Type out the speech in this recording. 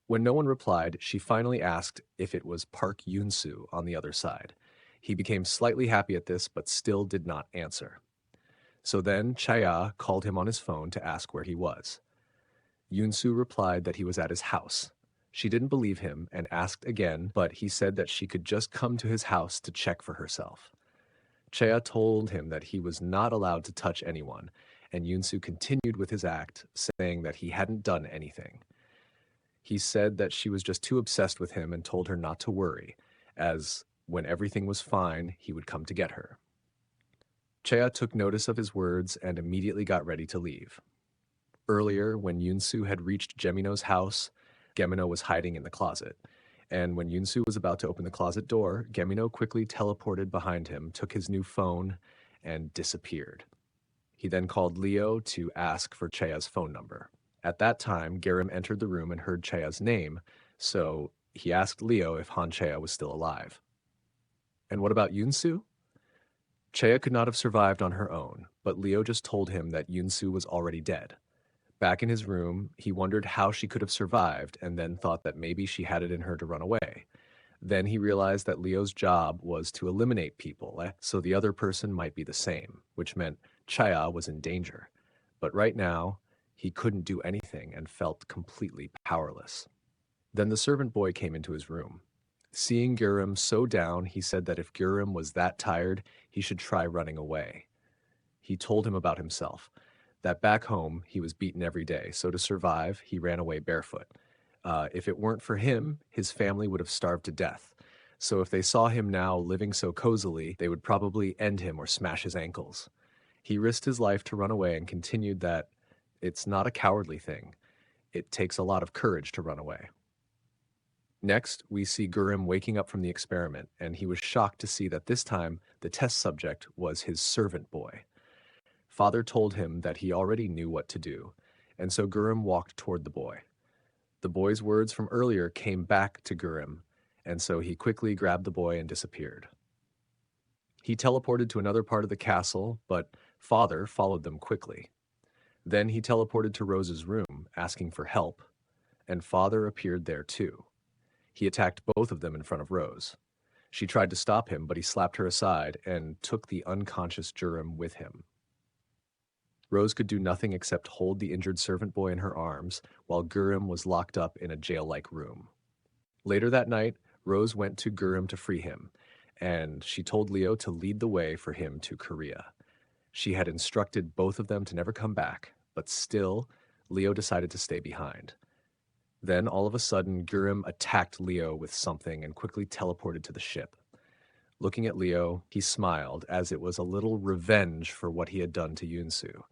When no one replied, she finally asked if it was Park Yoon-soo on the other side. He became slightly happy at this, but still did not answer. So then Chaya called him on his phone to ask where he was. Yoon-soo replied that he was at his house. She didn't believe him and asked again, but he said that she could just come to his house to check for herself. Chaya told him that he was not allowed to touch anyone, and Yoon-soo continued with his act, saying that he hadn't done anything. He said that she was just too obsessed with him and told her not to worry, as when everything was fine, he would come to get her. Chea took notice of his words and immediately got ready to leave. Earlier, when Yoon-soo had reached Gemino's house, Gemino was hiding in the closet. And when Yoon-soo was about to open the closet door, Gemino quickly teleported behind him, took his new phone, and disappeared. He then called Leo to ask for Chea's phone number. At that time, Garim entered the room and heard Chea's name, so he asked Leo if Han Chea was still alive. And what about Yoon-soo? Chea could not have survived on her own, but Leo just told him that Yoon-soo was already dead. Back in his room, he wondered how she could have survived and then thought that maybe she had it in her to run away. Then he realized that Leo's job was to eliminate people, so the other person might be the same, which meant Chaya was in danger. But right now, he couldn't do anything and felt completely powerless. Then the servant boy came into his room. Seeing Gurim so down, he said that if Gurim was that tired, he should try running away. He told him about himself, that back home he was beaten every day, so to survive, he ran away barefoot. If it weren't for him, his family would have starved to death. So if they saw him now living so cozily, they would probably end him or smash his ankles. He risked his life to run away and continued that it's not a cowardly thing. It takes a lot of courage to run away. Next, we see Gurim waking up from the experiment, and he was shocked to see that this time the test subject was his servant boy. Father told him that he already knew what to do, and so Gurim walked toward the boy. The boy's words from earlier came back to Gurim, and so he quickly grabbed the boy and disappeared. He teleported to another part of the castle, but Father followed them quickly. Then he teleported to Rose's room, asking for help, and Father appeared there too. He attacked both of them in front of Rose. She tried to stop him, but he slapped her aside and took the unconscious Gurim with him. Rose could do nothing except hold the injured servant boy in her arms, while Gurim was locked up in a jail-like room. Later that night, Rose went to Gurim to free him, and she told Leo to lead the way for him to Korea. She had instructed both of them to never come back, but still, Leo decided to stay behind. Then, all of a sudden, Gurim attacked Leo with something and quickly teleported to the ship. Looking at Leo, he smiled, as it was a little revenge for what he had done to Yoon-soo.